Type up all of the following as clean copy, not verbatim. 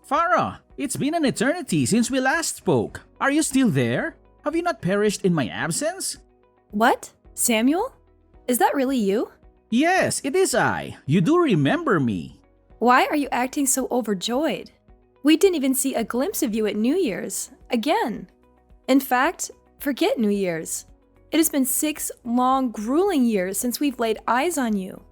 Farah, it's been an eternity since we last spoke. Are you still there? Have you not perished in my absence? What? Samuel? Is that really you? Yes, it is I. You do remember me. Why are you acting so overjoyed? We didn't even see a glimpse of you at New Year's. Again. In fact, forget New Year's. It has been 6 long, grueling years since we've laid eyes on you.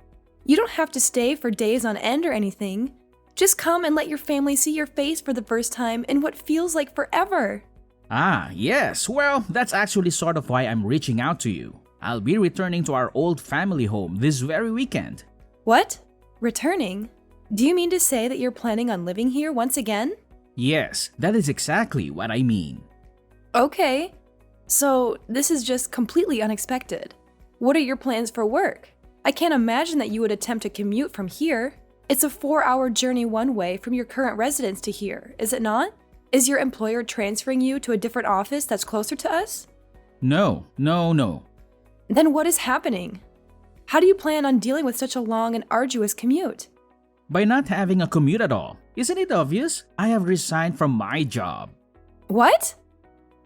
You don't have to stay for days on end or anything. Just come and let your family see your face for the first time in what feels like forever. Ah, yes. Well, that's actually sort of why I'm reaching out to you. I'll be returning to our old family home this very weekend. What? Returning? Do you mean to say that you're planning on living here once again? Yes, that is exactly what I mean. Okay. So, this is just completely unexpected. What are your plans for work? I can't imagine that you would attempt to commute from here. It's a 4-hour journey one way from your current residence to here, is it not? Is your employer transferring you to a different office that's closer to us? No. Then what is happening? How do you plan on dealing with such a long and arduous commute? By not having a commute at all. Isn't it obvious? I have resigned from my job. What?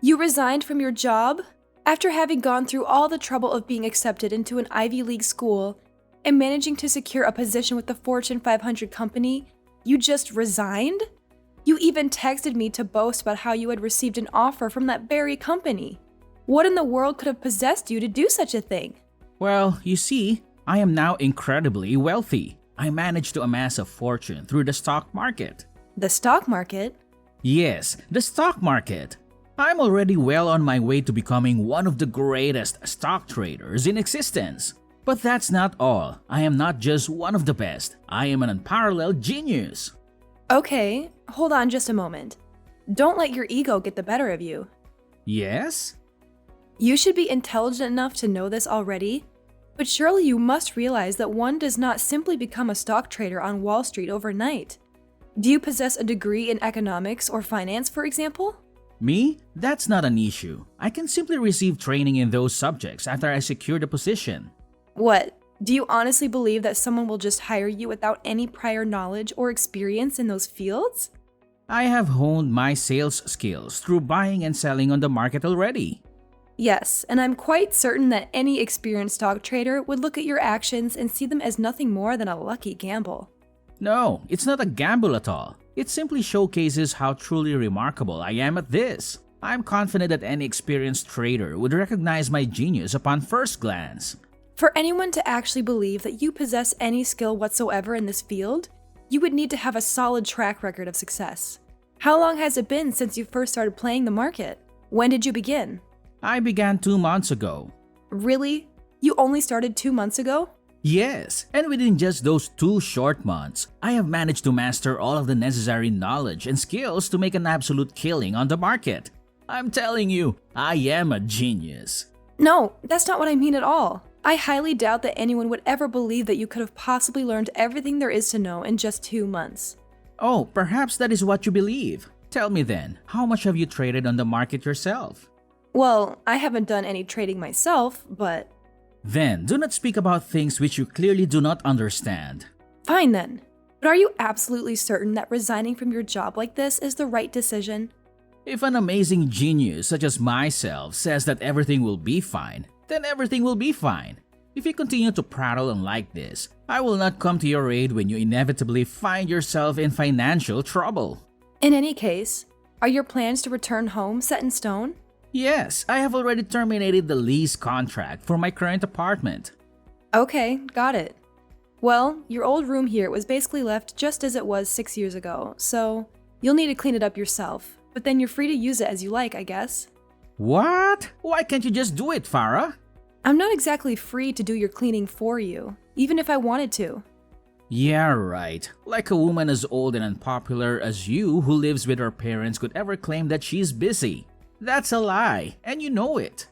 You resigned from your job? After having gone through all the trouble of being accepted into an Ivy League school and managing to secure a position with the Fortune 500 company, you just resigned? You even texted me to boast about how you had received an offer from that very company. What in the world could have possessed you to do such a thing? Well, you see, I am now incredibly wealthy. I managed to amass a fortune through the stock market. The stock market? Yes, the stock market. I'm already well on my way to becoming one of the greatest stock traders in existence. But that's not all. I am not just one of the best. I am an unparalleled genius. Okay, hold on just a moment. Don't let your ego get the better of you. Yes? You should be intelligent enough to know this already, but surely you must realize that one does not simply become a stock trader on Wall Street overnight. Do you possess a degree in economics or finance, for example? Me? That's not an issue. I can simply receive training in those subjects after I secure the position. What? Do you honestly believe that someone will just hire you without any prior knowledge or experience in those fields? I have honed my sales skills through buying and selling on the market already. Yes, and I'm quite certain that any experienced stock trader would look at your actions and see them as nothing more than a lucky gamble. No, it's not a gamble at all. It simply showcases how truly remarkable I am at this. I'm confident that any experienced trader would recognize my genius upon first glance. For anyone to actually believe that you possess any skill whatsoever in this field, you would need to have a solid track record of success. How long has it been since you first started playing the market? When did you begin? I began 2 months ago. Really? You only started 2 months ago? Yes, and within just those 2 short months, I have managed to master all of the necessary knowledge and skills to make an absolute killing on the market. I'm telling you, I am a genius. No, that's not what I mean at all. I highly doubt that anyone would ever believe that you could have possibly learned everything there is to know in just 2 months. Oh, perhaps that is what you believe. Tell me then, how much have you traded on the market yourself? Well, I haven't done any trading myself, but... Then, do not speak about things which you clearly do not understand. Fine then. But are you absolutely certain that resigning from your job like this is the right decision? If an amazing genius such as myself says that everything will be fine, then everything will be fine. If you continue to prattle on like this, I will not come to your aid when you inevitably find yourself in financial trouble. In any case, are your plans to return home set in stone? Yes, I have already terminated the lease contract for my current apartment. Okay, got it. Well, your old room here was basically left just as it was 6 years ago, so you'll need to clean it up yourself, but then you're free to use it as you like, I guess. What? Why can't you just do it, Farah? I'm not exactly free to do your cleaning for you, even if I wanted to. Yeah, right. Like a woman as old and unpopular as you who lives with her parents could ever claim that she's busy. That's a lie, and you know it.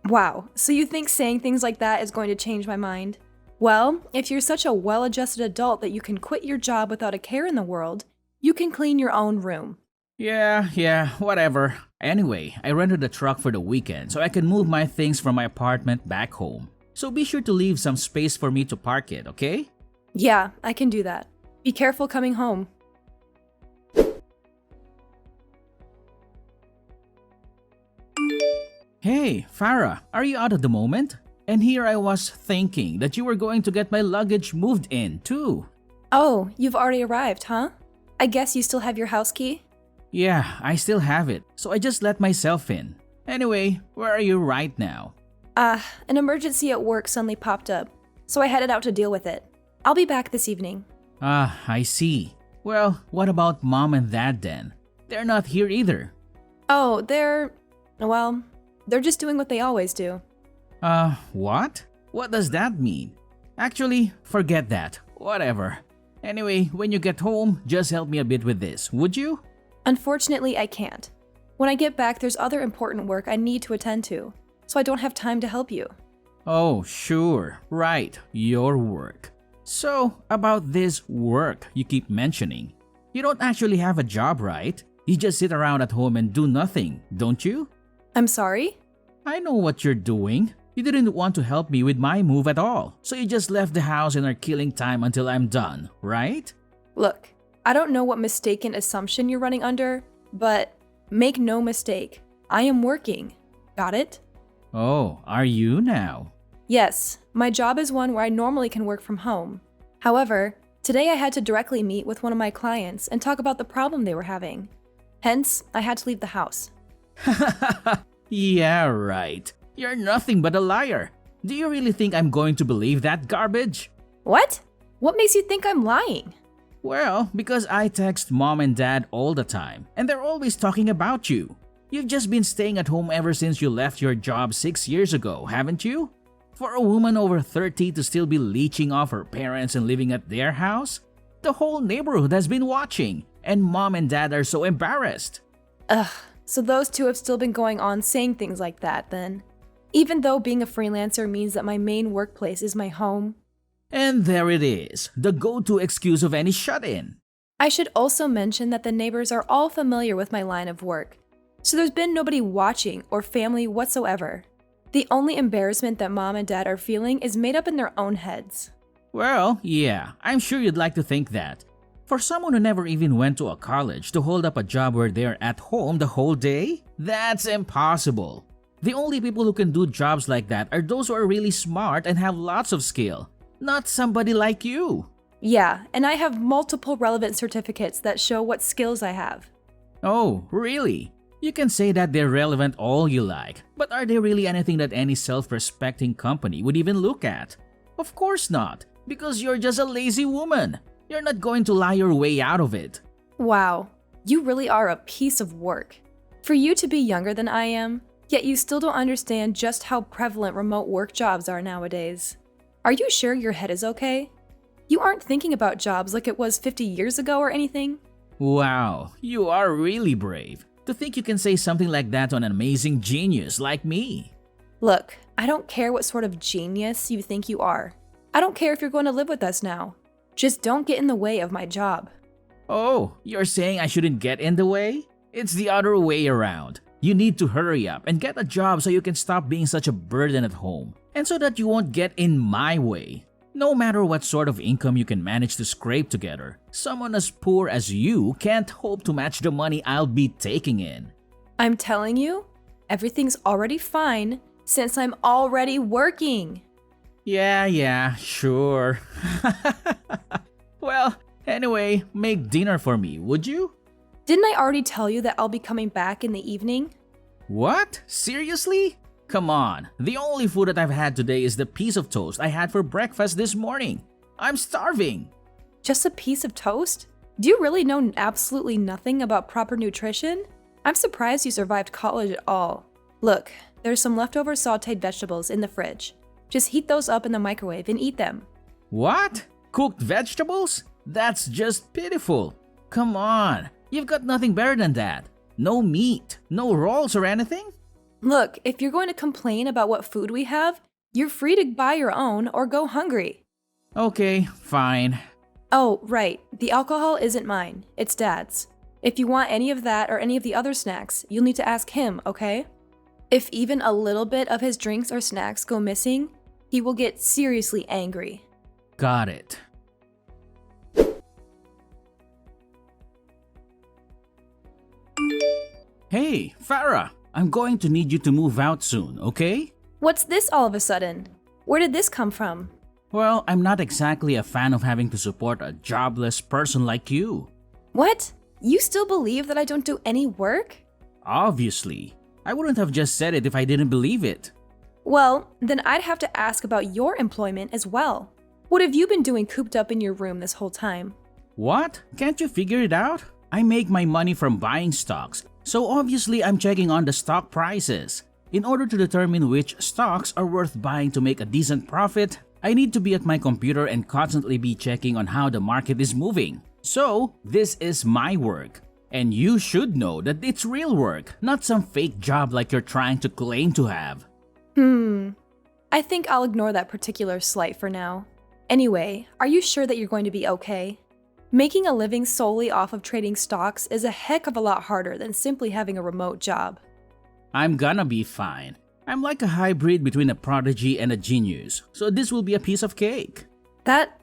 Wow, so you think saying things like that is going to change my mind? Well, if you're such a well-adjusted adult that you can quit your job without a care in the world, you can clean your own room. Yeah, whatever. Anyway, I rented a truck for the weekend so I can move my things from my apartment back home. So be sure to leave some space for me to park it, okay? Yeah, I can do that. Be careful coming home. Hey, Farah, are you out at the moment? And here I was thinking that you were going to get my luggage moved in too. Oh, you've already arrived, huh? I guess you still have your house key? Yeah, I still have it, so I just let myself in. Anyway, where are you right now? An emergency at work suddenly popped up, so I headed out to deal with it. I'll be back this evening. I see. Well, what about mom and dad then? They're not here either. Oh, they're just doing what they always do. What? What does that mean? Actually, forget that. Whatever. Anyway, when you get home, just help me a bit with this, would you? Unfortunately, I can't. When I get back, there's other important work I need to attend to, so I don't have time to help you. Oh, sure. Right. Your work. So, about this work you keep mentioning. You don't actually have a job, right? You just sit around at home and do nothing, don't you? I'm sorry? I know what you're doing. You didn't want to help me with my move at all, so you just left the house and are killing time until I'm done, right? Look, I don't know what mistaken assumption you're running under, but make no mistake, I am working. Got it? Oh, are you now? Yes, my job is one where I normally can work from home. However, today I had to directly meet with one of my clients and talk about the problem they were having. Hence, I had to leave the house. Yeah, right. You're nothing but a liar. Do you really think I'm going to believe that garbage? What? What makes you think I'm lying? Well, because I text mom and dad all the time, and they're always talking about you. You've just been staying at home ever since you left your job 6 years ago, haven't you? For a woman over 30 to still be leeching off her parents and living at their house? The whole neighborhood has been watching, and mom and dad are so embarrassed. Ugh, so those two have still been going on saying things like that then. Even though being a freelancer means that my main workplace is my home. And there it is, the go-to excuse of any shut-in. I should also mention that the neighbors are all familiar with my line of work, so there's been nobody watching or family whatsoever. The only embarrassment that mom and dad are feeling is made up in their own heads. Well, yeah, I'm sure you'd like to think that. For someone who never even went to a college to hold up a job where they're at home the whole day? That's impossible. The only people who can do jobs like that are those who are really smart and have lots of skill, not somebody like you. Yeah, and I have multiple relevant certificates that show what skills I have. Oh, really? You can say that they're relevant all you like, but are they really anything that any self-respecting company would even look at? Of course not, because you're just a lazy woman. You're not going to lie your way out of it. Wow, you really are a piece of work. For you to be younger than I am, yet you still don't understand just how prevalent remote work jobs are nowadays. Are you sure your head is okay? You aren't thinking about jobs like it was 50 years ago or anything? Wow, you are really brave. To think you can say something like that to an amazing genius like me. Look, I don't care what sort of genius you think you are. I don't care if you're going to live with us now. Just don't get in the way of my job. Oh, you're saying I shouldn't get in the way? It's the other way around. You need to hurry up and get a job so you can stop being such a burden at home, and so that you won't get in my way. No matter what sort of income you can manage to scrape together, someone as poor as you can't hope to match the money I'll be taking in. I'm telling you, everything's already fine since I'm already working. Yeah, sure. Well, anyway, make dinner for me, would you? Didn't I already tell you that I'll be coming back in the evening? What? Seriously? Come on, the only food that I've had today is the piece of toast I had for breakfast this morning. I'm starving. Just a piece of toast? Do you really know absolutely nothing about proper nutrition? I'm surprised you survived college at all. Look, there's some leftover sauteed vegetables in the fridge. Just heat those up in the microwave and eat them. What? Cooked vegetables? That's just pitiful. Come on, you've got nothing better than that. No meat, no rolls or anything? Look, if you're going to complain about what food we have, you're free to buy your own or go hungry. Okay, fine. Oh, right, the alcohol isn't mine, it's Dad's. If you want any of that or any of the other snacks, you'll need to ask him, okay? If even a little bit of his drinks or snacks go missing, he will get seriously angry. Got it. Hey, Farah! I'm going to need you to move out soon, okay? What's this all of a sudden? Where did this come from? Well, I'm not exactly a fan of having to support a jobless person like you. What? You still believe that I don't do any work? Obviously. I wouldn't have just said it if I didn't believe it. Well, then I'd have to ask about your employment as well. What have you been doing cooped up in your room this whole time? What? Can't you figure it out? I make my money from buying stocks, so obviously I'm checking on the stock prices. In order to determine which stocks are worth buying to make a decent profit, I need to be at my computer and constantly be checking on how the market is moving. So, this is my work. And you should know that it's real work, not some fake job like you're trying to claim to have. I think I'll ignore that particular slight for now. Anyway, are you sure that you're going to be okay? Making a living solely off of trading stocks is a heck of a lot harder than simply having a remote job. I'm gonna be fine. I'm like a hybrid between a prodigy and a genius, so this will be a piece of cake. That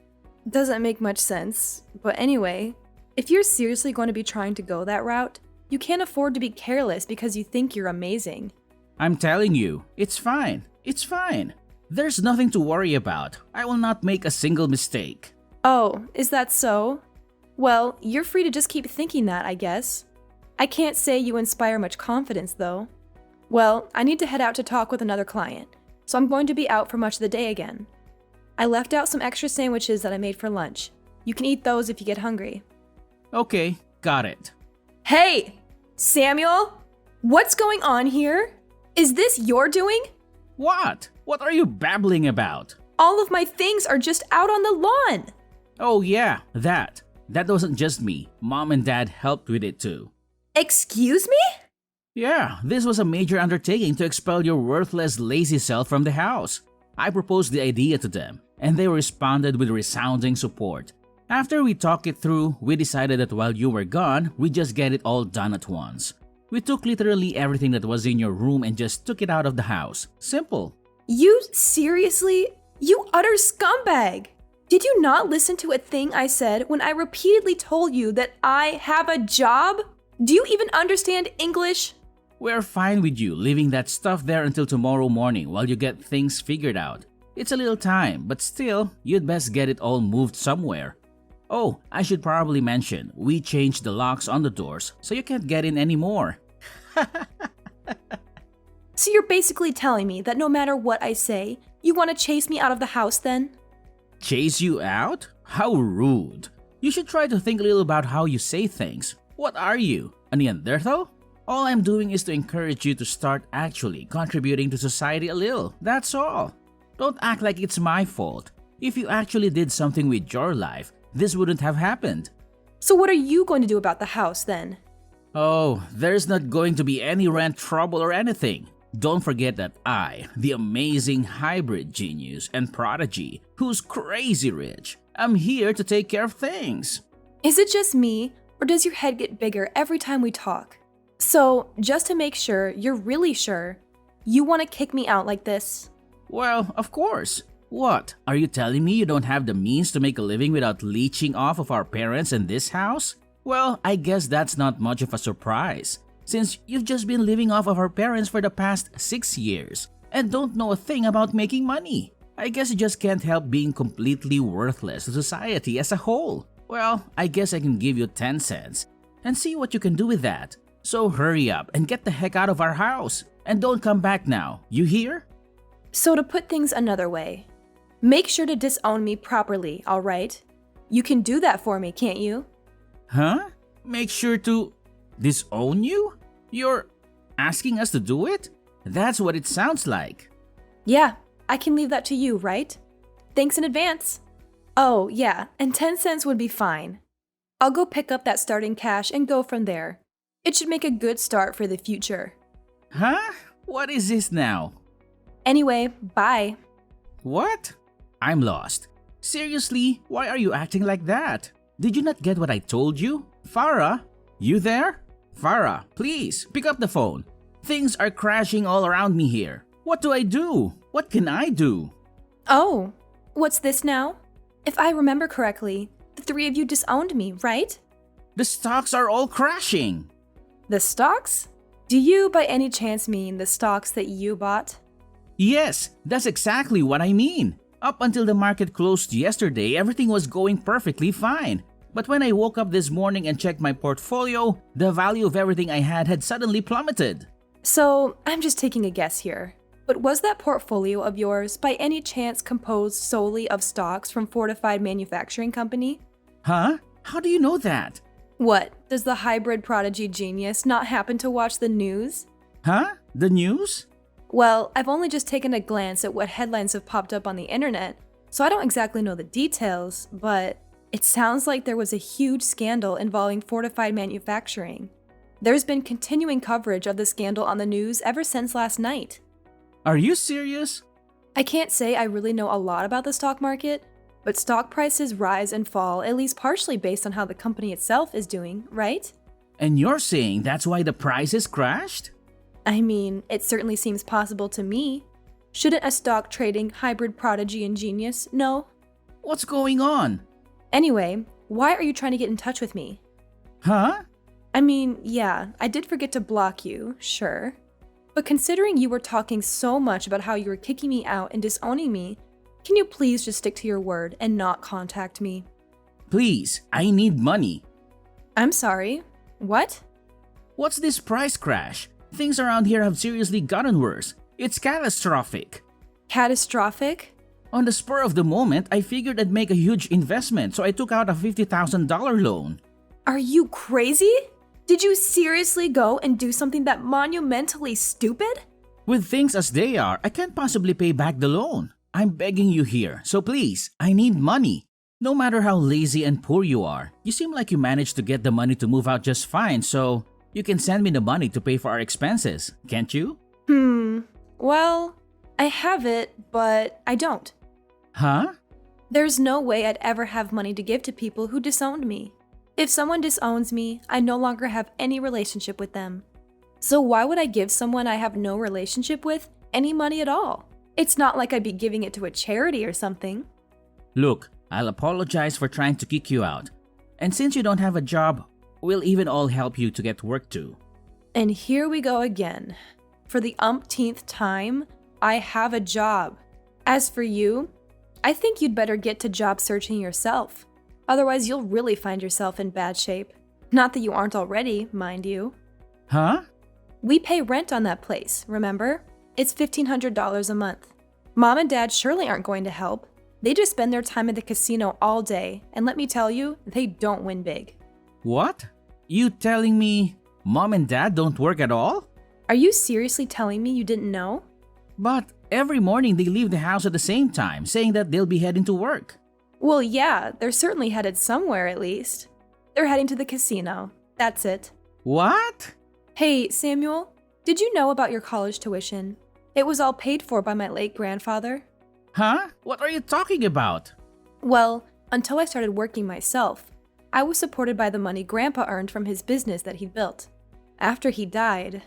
doesn't make much sense, but anyway, if you're seriously going to be trying to go that route, you can't afford to be careless because you think you're amazing. I'm telling you, it's fine. It's fine. There's nothing to worry about. I will not make a single mistake. Oh, is that so? Well, you're free to just keep thinking that, I guess. I can't say you inspire much confidence, though. Well, I need to head out to talk with another client, so I'm going to be out for much of the day again. I left out some extra sandwiches that I made for lunch. You can eat those if you get hungry. Okay, got it. Hey! Samuel? What's going on here? Is this your doing? What? What are you babbling about? All of my things are just out on the lawn. Oh yeah, that. That wasn't just me. Mom and Dad helped with it too. Excuse me? Yeah, this was a major undertaking to expel your worthless, lazy self from the house. I proposed the idea to them, and they responded with resounding support. After we talked it through, we decided that while you were gone, we'd just get it all done at once. We took literally everything that was in your room and just took it out of the house. Simple. You seriously? You utter scumbag! Did you not listen to a thing I said when I repeatedly told you that I have a job? Do you even understand English? We're fine with you leaving that stuff there until tomorrow morning while you get things figured out. It's a little time, but still, you'd best get it all moved somewhere. Oh, I should probably mention, we changed the locks on the doors so you can't get in anymore. So you're basically telling me that no matter what I say, you want to chase me out of the house then? Chase you out? How rude. You should try to think a little about how you say things. What are you, a Neanderthal? All I'm doing is to encourage you to start actually contributing to society a little, that's all. Don't act like it's my fault. If you actually did something with your life, this wouldn't have happened. So what are you going to do about the house then? Oh, there's not going to be any rent trouble or anything. Don't forget that I, the amazing hybrid genius and prodigy who's crazy rich, am here to take care of things. Is it just me, or does your head get bigger every time we talk? So, just to make sure you're really sure, you want to kick me out like this? Well, of course. What? Are you telling me you don't have the means to make a living without leeching off of our parents in this house? Well, I guess that's not much of a surprise, since you've just been living off of our parents for the past 6 years and don't know a thing about making money. I guess you just can't help being completely worthless to society as a whole. Well, I guess I can give you 10 cents and see what you can do with that. So hurry up and get the heck out of our house. And don't come back now, you hear? So to put things another way, make sure to disown me properly, alright? You can do that for me, can't you? Huh? Make sure to disown you? You're asking us to do it? That's what it sounds like. Yeah, I can leave that to you, right? Thanks in advance. Oh, yeah, and 10 cents would be fine. I'll go pick up that starting cash and go from there. It should make a good start for the future. Huh? What is this now? Anyway, bye. What? I'm lost. Seriously, why are you acting like that? Did you not get what I told you? Farah? You there? Farah, please, pick up the phone. Things are crashing all around me here. What do I do? What can I do? Oh, what's this now? If I remember correctly, the three of you disowned me, right? The stocks are all crashing. The stocks? Do you by any chance mean the stocks that you bought? Yes, that's exactly what I mean. Up until the market closed yesterday, everything was going perfectly fine. But when I woke up this morning and checked my portfolio, the value of everything I had suddenly plummeted. So, I'm just taking a guess here. But was that portfolio of yours by any chance composed solely of stocks from Fortified Manufacturing Company? Huh? How do you know that? What, does the hybrid prodigy genius not happen to watch the news? Huh? The news? Well, I've only just taken a glance at what headlines have popped up on the internet, so I don't exactly know the details, but it sounds like there was a huge scandal involving Fortified Manufacturing. There's been continuing coverage of the scandal on the news ever since last night. Are you serious? I can't say I really know a lot about the stock market, but stock prices rise and fall at least partially based on how the company itself is doing, right? And you're saying that's why the prices crashed? I mean, it certainly seems possible to me. Shouldn't a stock trading hybrid prodigy and genius know? What's going on? Anyway, why are you trying to get in touch with me? Huh? I mean, yeah, I did forget to block you, sure. But considering you were talking so much about how you were kicking me out and disowning me, can you please just stick to your word and not contact me? Please, I need money. I'm sorry, what? What's this price crash? Things around here have seriously gotten worse. It's catastrophic. Catastrophic? On the spur of the moment, I figured I'd make a huge investment, so I took out a $50,000 loan. Are you crazy? Did you seriously go and do something that monumentally stupid? With things as they are, I can't possibly pay back the loan. I'm begging you here, so please, I need money. No matter how lazy and poor you are, you seem like you managed to get the money to move out just fine, so you can send me the money to pay for our expenses, can't you? Well, I have it, but I don't. Huh? There's no way I'd ever have money to give to people who disowned me. If someone disowns me, I no longer have any relationship with them. So why would I give someone I have no relationship with any money at all? It's not like I'd be giving it to a charity or something. Look, I'll apologize for trying to kick you out. And since you don't have a job, we'll even all help you to get work too. And here we go again. For the umpteenth time, I have a job. As for you, I think you'd better get to job searching yourself. Otherwise, you'll really find yourself in bad shape. Not that you aren't already, mind you. Huh? We pay rent on that place, remember? It's $1,500 a month. Mom and Dad surely aren't going to help. They just spend their time at the casino all day, and let me tell you, they don't win big. What? You telling me Mom and Dad don't work at all? Are you seriously telling me you didn't know? But every morning they leave the house at the same time, saying that they'll be heading to work. Well, yeah, they're certainly headed somewhere at least. They're heading to the casino. That's it. What? Hey, Samuel, did you know about your college tuition? It was all paid for by my late grandfather. Huh? What are you talking about? Well, until I started working myself, I was supported by the money Grandpa earned from his business that he built. After he died,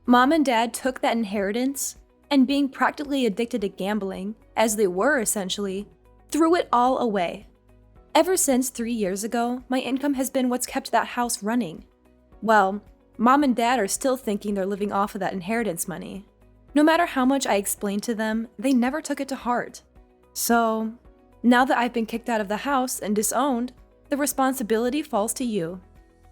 Mom and Dad took that inheritance and, being practically addicted to gambling, as they were essentially, threw it all away. Ever since 3 years ago, my income has been what's kept that house running. Well, Mom and Dad are still thinking they're living off of that inheritance money. No matter how much I explained to them, they never took it to heart. So, now that I've been kicked out of the house and disowned, the responsibility falls to you.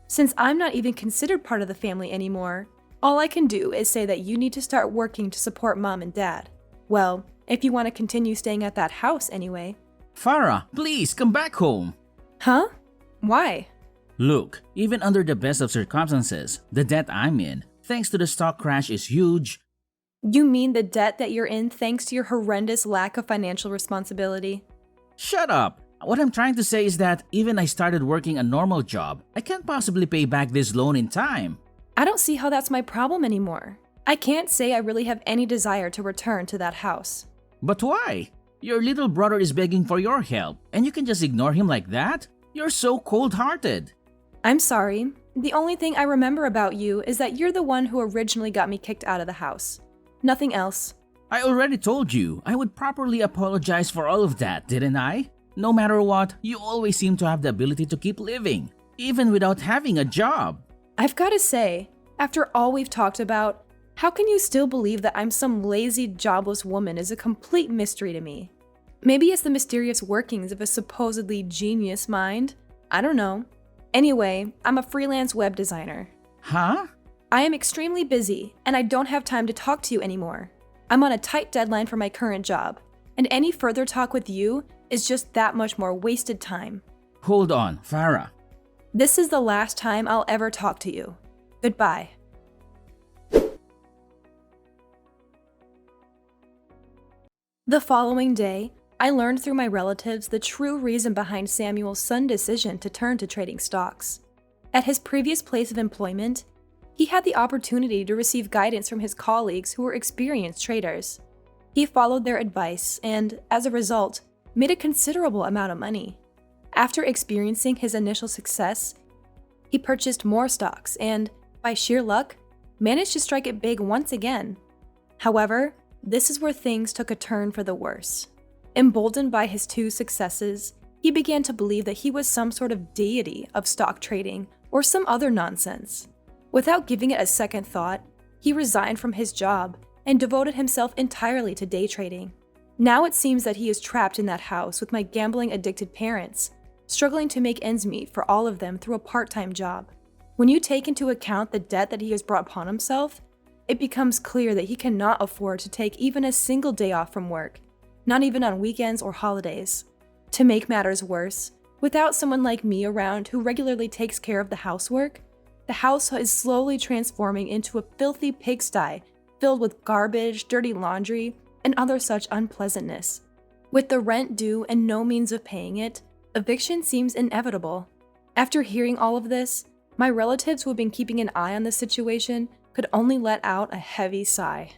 Since I'm not even considered part of the family anymore, all I can do is say that you need to start working to support Mom and Dad. Well, if you want to continue staying at that house anyway. Farah, please come back home. Huh? Why? Look, even under the best of circumstances, the debt I'm in, thanks to the stock crash, is huge. You mean the debt that you're in thanks to your horrendous lack of financial responsibility? Shut up! What I'm trying to say is that even I started working a normal job, I can't possibly pay back this loan in time. I don't see how that's my problem anymore. I can't say I really have any desire to return to that house. But why? Your little brother is begging for your help, and you can just ignore him like that? You're so cold-hearted. I'm sorry. The only thing I remember about you is that you're the one who originally got me kicked out of the house. Nothing else. I already told you I would properly apologize for all of that, didn't I? No matter what, you always seem to have the ability to keep living, even without having a job. I've got to say, After all we've talked about, how can you still believe that I'm some lazy, jobless woman is a complete mystery to me. Maybe it's the mysterious workings of a supposedly genius mind. I don't know. Anyway, I'm a freelance web designer. Huh? I am extremely busy, and I don't have time to talk to you anymore. I'm on a tight deadline for my current job, and any further talk with you is just that much more wasted time. Hold on, Farah. This is the last time I'll ever talk to you. Goodbye. The following day, I learned through my relatives the true reason behind Samuel's sudden decision to turn to trading stocks. At his previous place of employment, he had the opportunity to receive guidance from his colleagues who were experienced traders. He followed their advice and, as a result, made a considerable amount of money. After experiencing his initial success, he purchased more stocks and, by sheer luck, managed to strike it big once again. However, this is where things took a turn for the worse. Emboldened by his two successes, he began to believe that he was some sort of deity of stock trading or some other nonsense. Without giving it a second thought, he resigned from his job and devoted himself entirely to day trading. Now it seems that he is trapped in that house with my gambling-addicted parents, struggling to make ends meet for all of them through a part-time job. When you take into account the debt that he has brought upon himself, it becomes clear that he cannot afford to take even a single day off from work, not even on weekends or holidays. To make matters worse, without someone like me around who regularly takes care of the housework, the house is slowly transforming into a filthy pigsty filled with garbage, dirty laundry, and other such unpleasantness. With the rent due and no means of paying it, eviction seems inevitable. After hearing all of this, my relatives who have been keeping an eye on the situation could only let out a heavy sigh.